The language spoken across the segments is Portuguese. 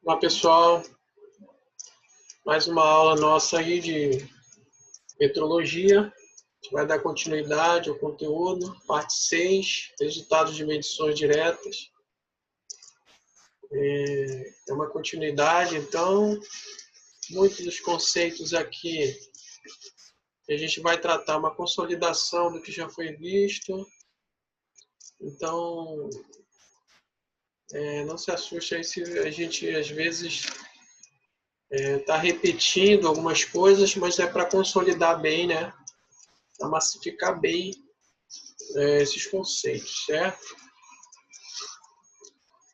Olá pessoal, mais uma aula nossa aí de metrologia. A gente vai dar continuidade ao conteúdo, parte 6, resultados de medições diretas. É uma continuidade, então, muitos dos conceitos aqui a gente vai tratar uma consolidação do que já foi visto. Então, não se assuste aí se a gente às vezes está repetindo algumas coisas, mas é para consolidar bem, né? Para massificar bem esses conceitos, certo?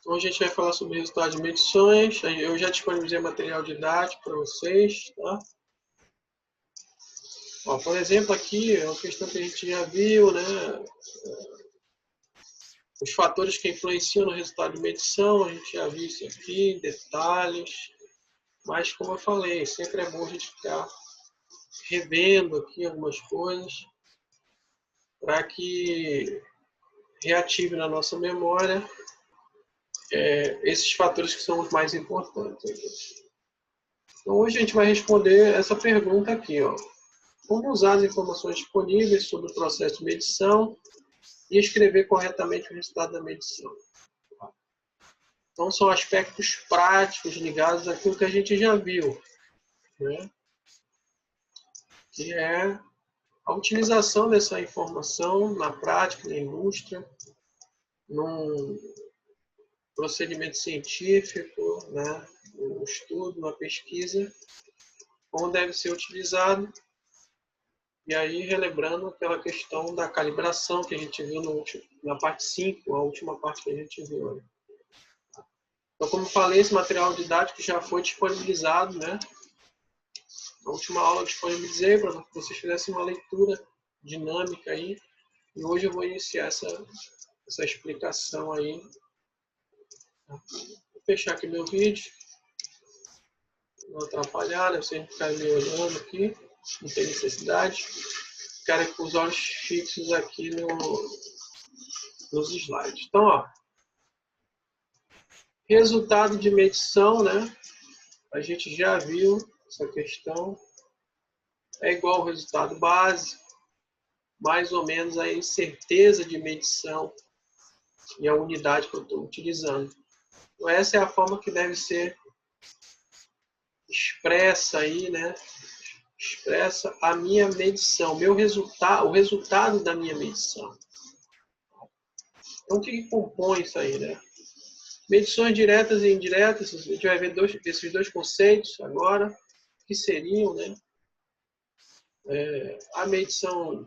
Então a gente vai falar sobre resultados de medições. Eu já disponibilizei material didático para vocês, tá? Ó, por exemplo, aqui é uma questão que a gente já viu, né? Os fatores que influenciam no resultado de medição, a gente já viu isso aqui, detalhes. Mas, como eu falei, sempre é bom a gente ficar revendo aqui algumas coisas para que reative na nossa memória esses fatores que são os mais importantes. Então, hoje a gente vai responder essa pergunta aqui, ó. Como usar as informações disponíveis sobre o processo de medição e escrever corretamente o resultado da medição. Então, são aspectos práticos ligados àquilo que a gente já viu, né? Que é a utilização dessa informação na prática, na indústria, num procedimento científico, né? Um estudo, uma pesquisa, como deve ser utilizado. E aí, relembrando aquela questão da calibração que a gente viu na parte 5, a última parte que a gente viu. Então, como falei, esse material didático já foi disponibilizado, né? Na última aula eu disponibilizei para que vocês fizessem uma leitura dinâmica aí. E hoje eu vou iniciar essa explicação aí. Vou fechar aqui meu vídeo. Não atrapalhar, né? Vocês ficarem me olhando aqui. Não tem necessidade. Ficarem com os olhos fixos aqui nos slides. Então, ó. Resultado de medição, né? A gente já viu essa questão. É igual ao resultado base, mais ou menos a incerteza de medição e a unidade que eu estou utilizando. Então, essa é a forma que deve ser expressa aí, né? Expressa a minha medição, o resultado da minha medição. Então, o que compõe isso aí, né? Medições diretas e indiretas, a gente vai ver esses dois conceitos agora, que seriam, né? A medição.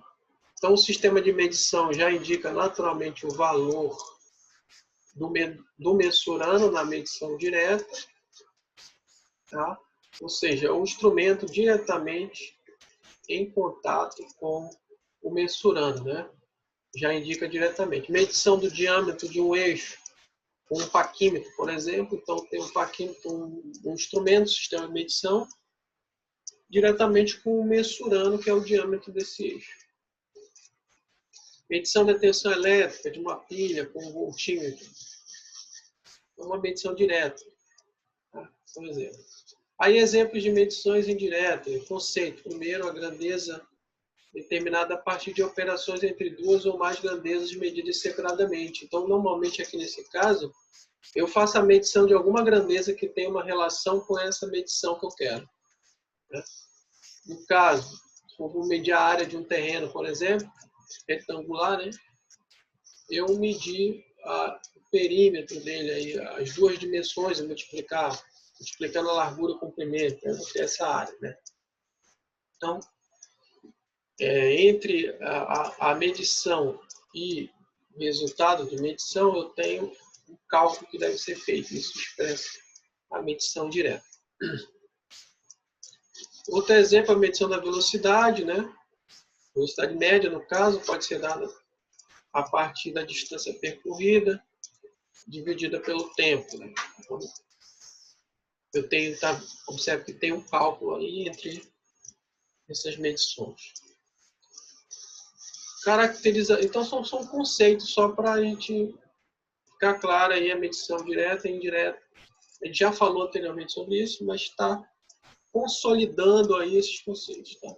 Então, o sistema de medição já indica naturalmente o valor do mensurando na medição direta, tá? Ou seja, o instrumento diretamente em contato com o mensurando, né? Já indica diretamente. Medição do diâmetro de um eixo, com um paquímetro, por exemplo. Então, tem um paquímetro, um instrumento, sistema de medição, diretamente com o mensurando, que é o diâmetro desse eixo. Medição da tensão elétrica de uma pilha com um voltímetro. É uma medição direta, tá? Por exemplo. Aí, exemplos de medições indiretas. Conceito. Primeiro, a grandeza determinada a partir de operações entre duas ou mais grandezas medidas separadamente. Então, normalmente, aqui nesse caso, eu faço a medição de alguma grandeza que tem uma relação com essa medição que eu quero, né? No caso, se eu vou medir a área de um terreno, por exemplo, retangular, né? Eu medir o perímetro dele, aí, as duas dimensões, multiplicando a largura e o comprimento, eu vou ter essa área, né? Então, entre a medição e o resultado de medição, eu tenho um cálculo que deve ser feito. Isso expressa a medição direta. Outro exemplo é a medição da velocidade, né? Velocidade média, no caso, pode ser dada a partir da distância percorrida, dividida pelo tempo, né? Então, eu tenho, observe que tem um cálculo aí entre essas medições. Então, são conceitos só para a gente ficar claro aí a medição direta e indireta A gente já falou anteriormente sobre isso, mas está consolidando aí esses conceitos. Tá?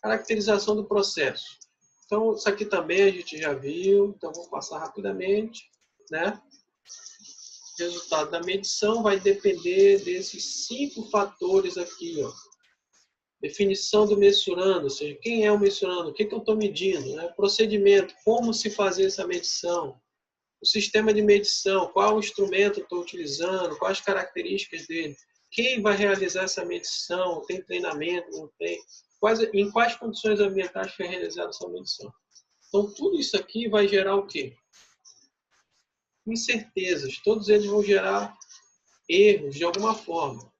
Caracterização do processo. Então, isso aqui também a gente já viu, então vou passar rapidamente, né? O resultado da medição vai depender desses 5 fatores aqui, ó. Definição do mensurando, ou seja, quem é o mensurando, o que eu estou medindo, né? Procedimento, como se fazer essa medição, o sistema de medição, qual instrumento eu estou utilizando, quais as características dele, quem vai realizar essa medição, tem treinamento, não tem, em quais condições ambientais foi realizada essa medição. Então, tudo isso aqui vai gerar o quê? Incertezas. Todos eles vão gerar erros de alguma forma.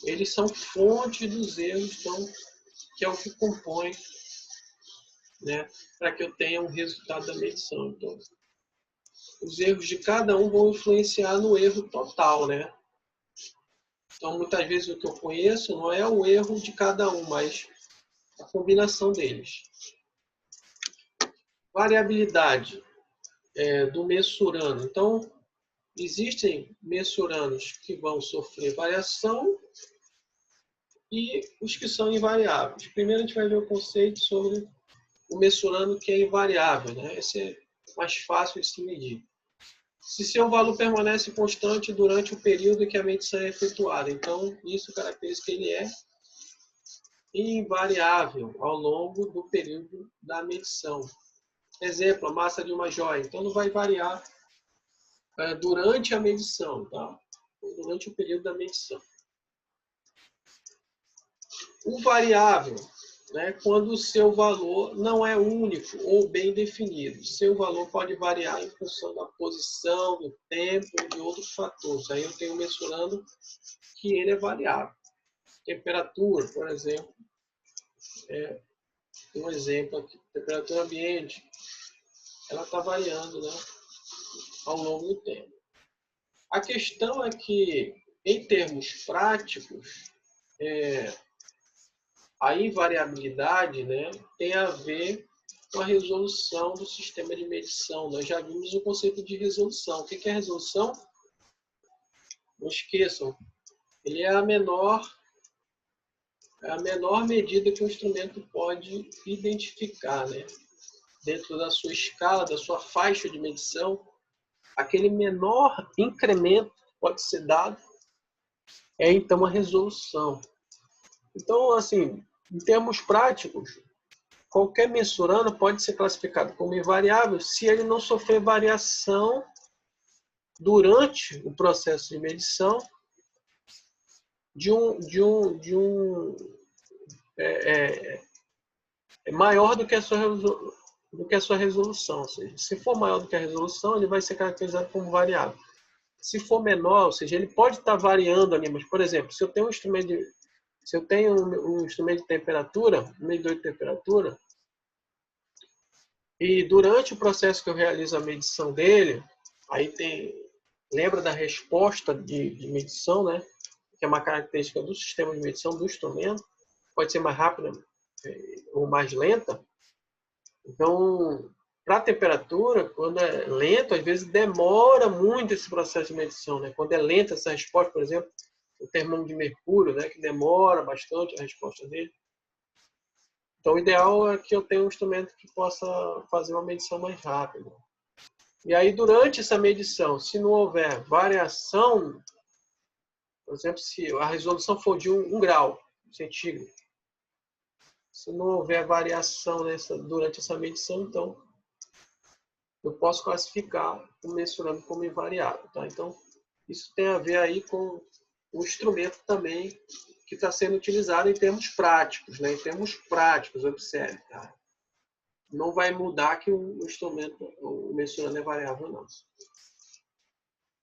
Eles são fonte dos erros, então, que é o que compõe, né, para que eu tenha um resultado da medição. Então, os erros de cada um vão influenciar no erro total, né? Então, muitas vezes o que eu conheço não é o erro de cada um, mas a combinação deles. Variabilidade do mensurando. Então, existem mensurandos que vão sofrer variação e os que são invariáveis. Primeiro a gente vai ver o conceito sobre o mensurando que é invariável, né? Esse é mais fácil de se medir. Se seu valor permanece constante durante o período em que a medição é efetuada. Então, isso caracteriza que ele é invariável ao longo do período da medição. Exemplo, a massa de uma joia. Então, não vai variar durante a medição, tá? Durante o período da medição. O variável, né, quando o seu valor não é único ou bem definido. Seu valor pode variar em função da posição, do tempo e de outros fatores. Aí eu tenho mensurando que ele é variável. Temperatura, por exemplo, um exemplo aqui. Temperatura ambiente, ela está variando, né, ao longo do tempo. A questão é que, em termos práticos, a invariabilidade, né, tem a ver com a resolução do sistema de medição. Nós já vimos o conceito de resolução. O que é resolução? Não esqueçam, ele é a menor medida que o instrumento pode identificar, né? Dentro da sua escala, da sua faixa de medição, aquele menor incremento que pode ser dado é então a resolução. Então, assim, em termos práticos, qualquer mensurando pode ser classificado como invariável se ele não sofrer variação durante o processo de medição maior do que a sua resolução. Ou seja, se for maior do que a resolução, ele vai ser caracterizado como variável. Se for menor, ou seja, ele pode estar variando ali, mas, por exemplo, se eu tenho um instrumento de temperatura, um medidor de temperatura, e durante o processo que eu realizo a medição dele, aí lembra da resposta de medição, né? Que é uma característica do sistema de medição do instrumento, pode ser mais rápida ou mais lenta. Então, para a temperatura, quando é lento, às vezes demora muito esse processo de medição, né? Quando é lenta essa resposta, por exemplo, o termômetro de mercúrio, né? Que demora bastante a resposta dele. Então, o ideal é que eu tenha um instrumento que possa fazer uma medição mais rápida. E aí, durante essa medição, se não houver variação, por exemplo, se a resolução for de 1 grau centígrado, se não houver variação durante essa medição, então eu posso classificar o mensurando como invariável. Tá? Então, isso tem a ver aí com o instrumento também que está sendo utilizado em termos práticos. Né? Em termos práticos, observe. Tá? Não vai mudar que o instrumento, o mensurando é variável, não.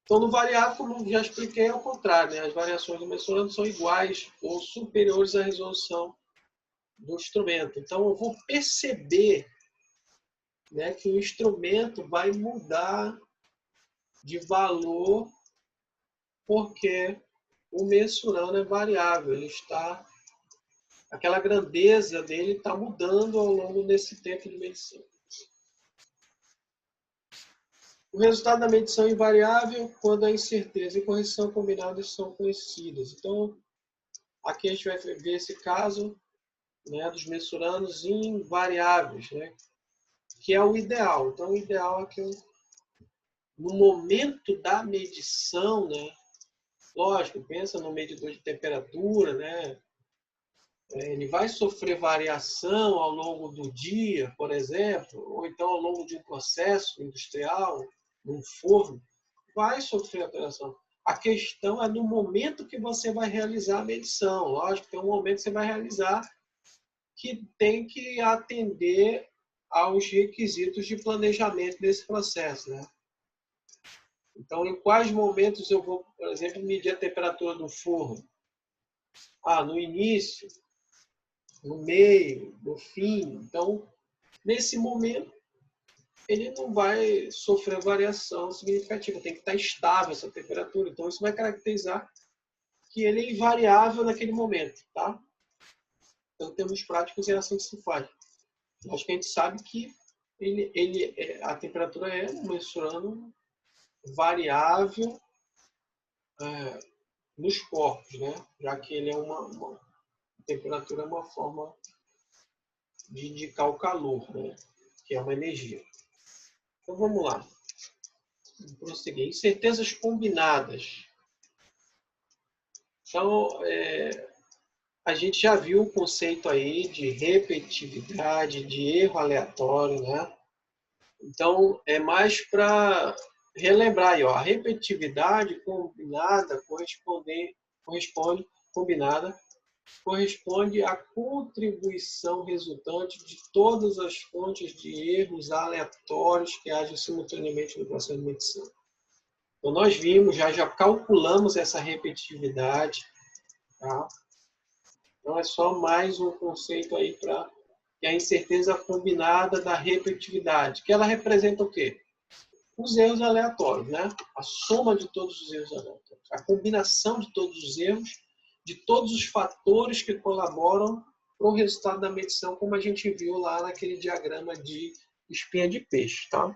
Então, no variável, como já expliquei, é o contrário. Né? As variações do mensurando são iguais ou superiores à resolução do instrumento. Então, eu vou perceber, né, que o instrumento vai mudar de valor porque o mensurando é variável. Aquela grandeza dele está mudando ao longo desse tempo de medição. O resultado da medição é invariável quando a incerteza e correção combinadas são conhecidas. Então, aqui a gente vai ver esse caso, né, dos mensurandos invariáveis, né, que é o ideal. Então, o ideal é que no momento da medição, né, lógico, pensa no medidor de temperatura, né, ele vai sofrer variação ao longo do dia, por exemplo, ou então ao longo de um processo industrial, num forno, vai sofrer alteração. A questão é no momento que você vai realizar a medição. Lógico, tem um momento que você vai realizar que tem que atender aos requisitos de planejamento desse processo, né? Então, em quais momentos eu vou, por exemplo, medir a temperatura do forno? No início, no meio, no fim. Então, nesse momento, ele não vai sofrer variação significativa. Tem que estar estável essa temperatura. Então, isso vai caracterizar que ele é invariável naquele momento, tá? Então, em termos práticos, é assim que se faz. Acho que a gente sabe que a temperatura é um mensurando variável nos corpos, né? Já que ele é uma temperatura é uma forma de indicar o calor, né? Que é uma energia. Então, vamos lá. Vamos prosseguir. Incertezas combinadas. Então, a gente já viu o conceito aí de repetitividade, de erro aleatório, né? Então, é mais para relembrar aí, ó, a repetitividade combinada corresponde à contribuição resultante de todas as fontes de erros aleatórios que agem simultaneamente no processo de medição. Então, nós vimos, já calculamos essa repetitividade, tá? Então, é só mais um conceito aí para que a incerteza combinada da repetitividade, que ela representa o quê? Os erros aleatórios, né? A soma de todos os erros aleatórios, a combinação de todos os erros, de todos os fatores que colaboram para o resultado da medição, como a gente viu lá naquele diagrama de espinha de peixe, tá?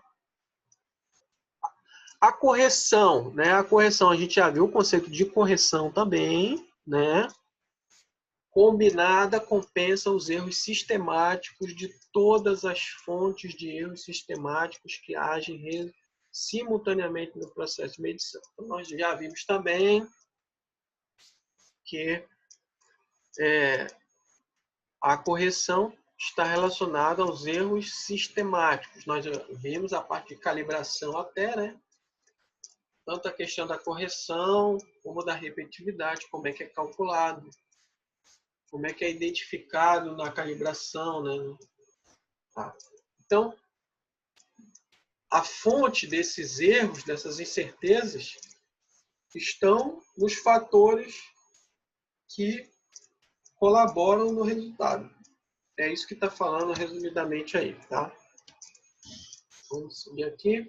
A correção, né? A correção, a gente já viu o conceito de correção também, né? Combinada compensa os erros sistemáticos de todas as fontes de erros sistemáticos que agem simultaneamente no processo de medição. Então, nós já vimos também que a correção está relacionada aos erros sistemáticos. Nós já vimos a parte de calibração até, né? Tanto a questão da correção, como da repetitividade, como é que é calculado, como é que é identificado na calibração, né? Tá. Então, a fonte desses erros, dessas incertezas, estão nos fatores que colaboram no resultado. É isso que está falando resumidamente aí, tá? Vamos seguir aqui.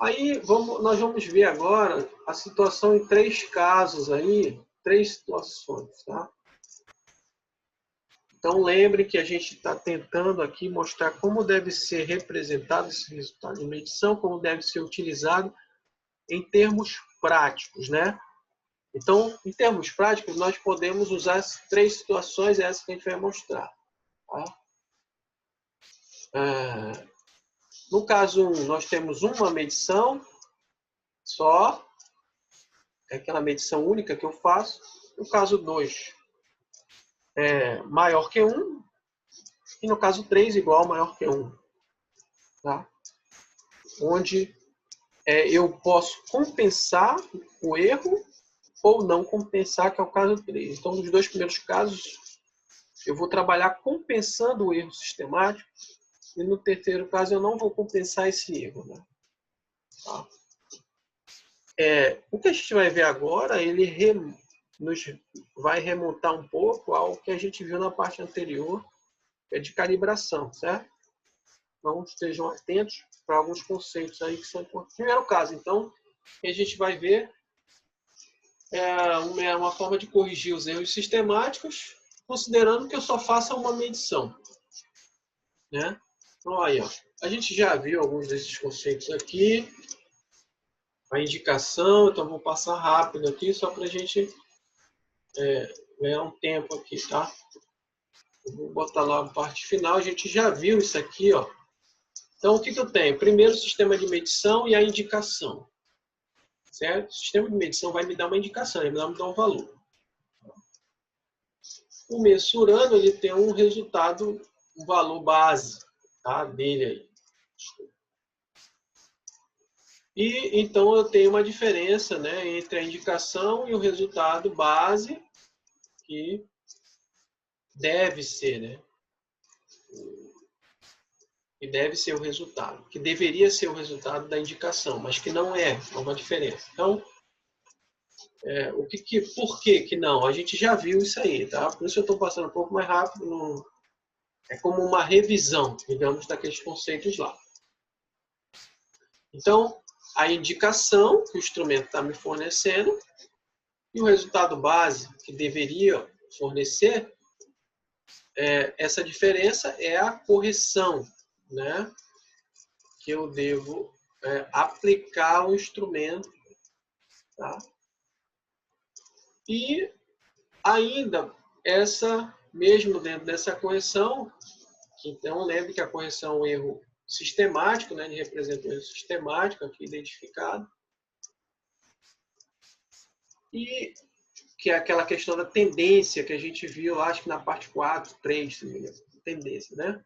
Aí, nós vamos ver agora a situação em 3 casos aí, 3 situações, tá? Então, lembre que a gente está tentando aqui mostrar como deve ser representado esse resultado de medição, como deve ser utilizado em termos práticos, né? Então, em termos práticos, nós podemos usar as 3 situações, essa que a gente vai mostrar. Tá? No caso 1, nós temos uma medição só, é aquela medição única que eu faço. No caso 2, é maior que 1. E no caso 3, igual ou maior que 1. Tá? Onde eu posso compensar o erro ou não compensar, que é o caso 3. Então, nos 2 primeiros casos, eu vou trabalhar compensando o erro sistemático, e no terceiro caso eu não vou compensar esse erro. Né? Tá? O que a gente vai ver agora, ele nos vai remontar um pouco ao que a gente viu na parte anterior, de calibração, certo? Então, estejam atentos para alguns conceitos aí que são importantes. Primeiro caso, então, a gente vai ver uma forma de corrigir os erros sistemáticos, considerando que eu só faça uma medição. Né? Então, aí, ó. A gente já viu alguns desses conceitos aqui. A indicação, então vou passar rápido aqui, só para a gente ganhar um tempo aqui, tá? Eu vou botar lá a parte final, a gente já viu isso aqui, ó. Então, o que eu tenho? Primeiro, o sistema de medição e a indicação. Certo? O sistema de medição vai me dar uma indicação, ele vai me dar um valor. O mensurando, ele tem um resultado, um valor base, tá? Dele aí. E, então, eu tenho uma diferença, né, entre a indicação e o resultado base, que deve ser, né? Que deve ser o resultado, que deveria ser o resultado da indicação, mas que não é, há uma diferença. Então, por que não? A gente já viu isso aí, tá? Por isso eu estou passando um pouco mais rápido, é como uma revisão, digamos, daqueles conceitos lá. Então, a indicação que o instrumento está me fornecendo e o resultado base que deveria fornecer, essa diferença é a correção, né? Que eu devo aplicar ao instrumento, tá? E ainda, mesmo dentro dessa correção, então lembre que a correção é um erro sistemático, né? Ele representa um erro sistemático aqui identificado. E que é aquela questão da tendência que a gente viu, acho que na parte 4, 3, tendência, né?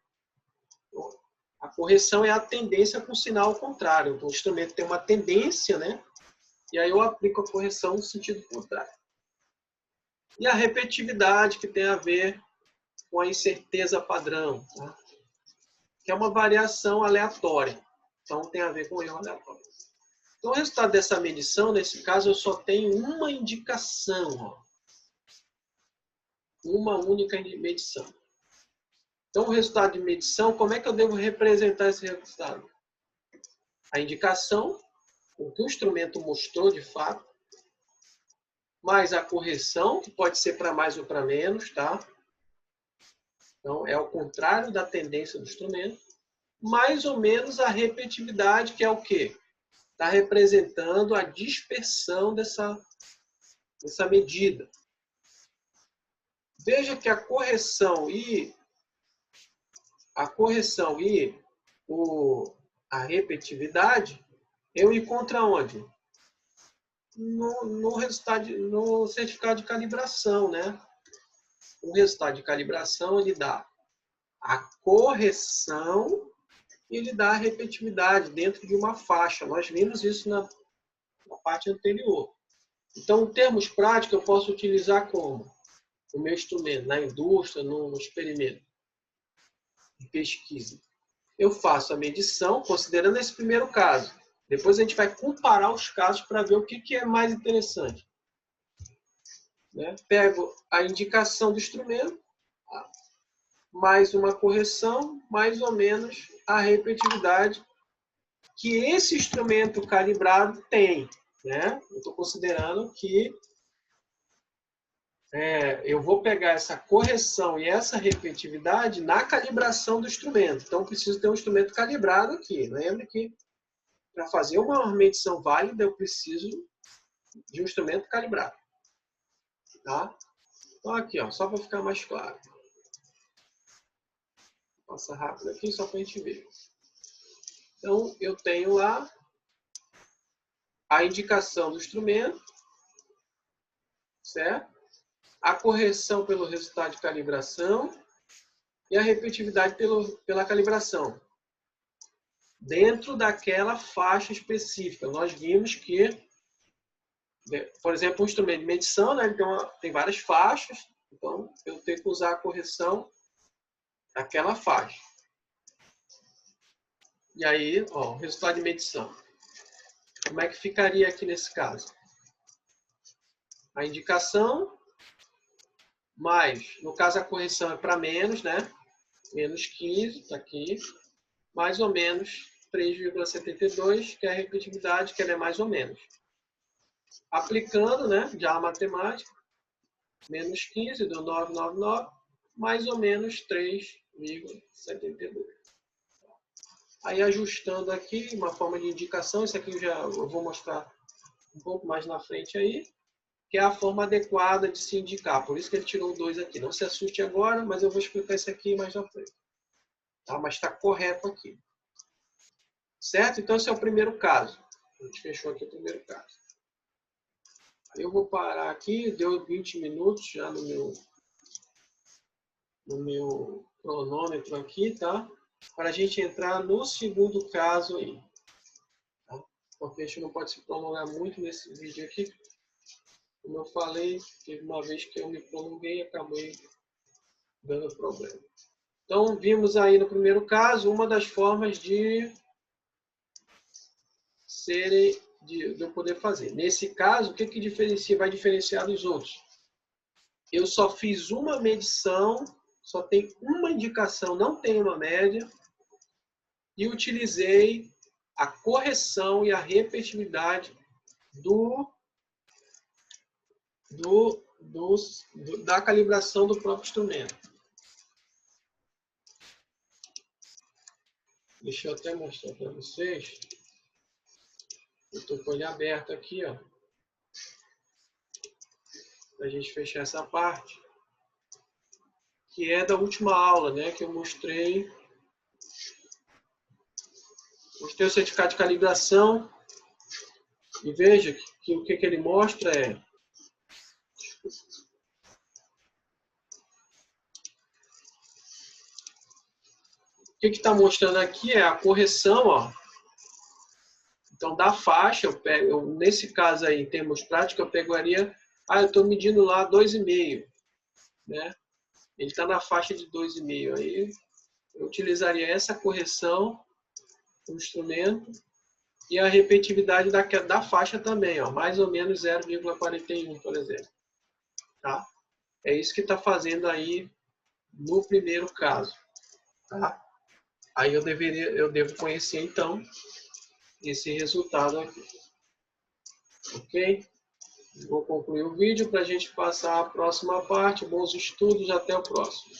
A correção é a tendência com sinal contrário. Então, o instrumento tem uma tendência, né? E aí eu aplico a correção no sentido contrário. E a repetitividade, que tem a ver com a incerteza padrão, tá? Que é uma variação aleatória. Então, tem a ver com erro aleatório. Então, o resultado dessa medição, nesse caso, eu só tenho uma indicação, ó. Uma única medição. Então, o resultado de medição, como é que eu devo representar esse resultado? A indicação, o que o instrumento mostrou de fato, mais a correção, que pode ser para mais ou para menos, tá? Então, é o contrário da tendência do instrumento. Mais ou menos a repetitividade, que é o quê? Está representando a dispersão dessa medida. Veja que a correção e a repetitividade eu encontro aonde? No certificado de calibração, né? O resultado de calibração, ele dá a correção e ele dá a repetitividade dentro de uma faixa. Nós vimos isso na parte anterior. Então, em termos práticos, eu posso utilizar como? O meu instrumento, na indústria, no experimento de pesquisa. Eu faço a medição, considerando esse primeiro caso. Depois a gente vai comparar os casos para ver o que é mais interessante. Né? Pego a indicação do instrumento, mais uma correção, mais ou menos a repetitividade que esse instrumento calibrado tem. Né? Eu estou considerando que eu vou pegar essa correção e essa repetitividade na calibração do instrumento. Então, eu preciso ter um instrumento calibrado aqui. Lembra que para fazer uma medição válida, eu preciso de um instrumento calibrado. Tá? Então, aqui, ó, só para ficar mais claro. Vou passar rápido aqui, só para a gente ver. Então, eu tenho lá a indicação do instrumento, certo? A correção pelo resultado de calibração e a repetitividade pela calibração. Dentro daquela faixa específica. Nós vimos que, por exemplo, um instrumento de medição, né, ele tem várias faixas, então eu tenho que usar a correção daquela faixa. E aí, ó, o resultado de medição. Como é que ficaria aqui nesse caso? A indicação, mais, no caso a correção é para menos, né? Menos 15, está aqui, mais ou menos 3,72, que é a repetitividade, que ela é mais ou menos. Aplicando, né, já a matemática, menos 15 deu 999, mais ou menos 3,72. Aí ajustando aqui, uma forma de indicação, isso aqui eu vou mostrar um pouco mais na frente aí, que é a forma adequada de se indicar. Por isso que ele tirou o 2 aqui. Não se assuste agora, mas eu vou explicar isso aqui mais na frente. Tá? Mas está correto aqui. Certo? Então esse é o primeiro caso. A gente fechou aqui o primeiro caso. Aí eu vou parar aqui, deu 20 minutos já no meu cronômetro aqui, tá? Para a gente entrar no segundo caso aí. Tá? Porque a gente não pode se prolongar muito nesse vídeo aqui. Como eu falei, teve uma vez que eu me prolonguei e acabei dando problema. Então, vimos aí no primeiro caso uma das formas de eu poder fazer. Nesse caso, o que vai diferenciar dos outros? Eu só fiz uma medição, só tem uma indicação, não tem uma média, e utilizei a correção e a repetitividade da calibração do próprio instrumento. Deixa eu até mostrar para vocês. Eu estou com ele aberto aqui, ó. Para a gente fechar essa parte. Que é da última aula, né? Que eu mostrei. Mostrei o certificado de calibração. E veja que o que ele mostra é... O que está mostrando aqui é a correção, ó. Então, da faixa, nesse caso aí, em termos práticos, eu pegaria... eu estou medindo lá 2,5, né? Ele está na faixa de 2,5. Aí, eu utilizaria essa correção do instrumento e a repetitividade da faixa também, ó, mais ou menos 0,41, por exemplo. Tá? É isso que está fazendo aí no primeiro caso. Tá? Aí eu devo conhecer, então, esse resultado aqui. Ok? Vou concluir o vídeo para a gente passar a próxima parte. Bons estudos, até o próximo.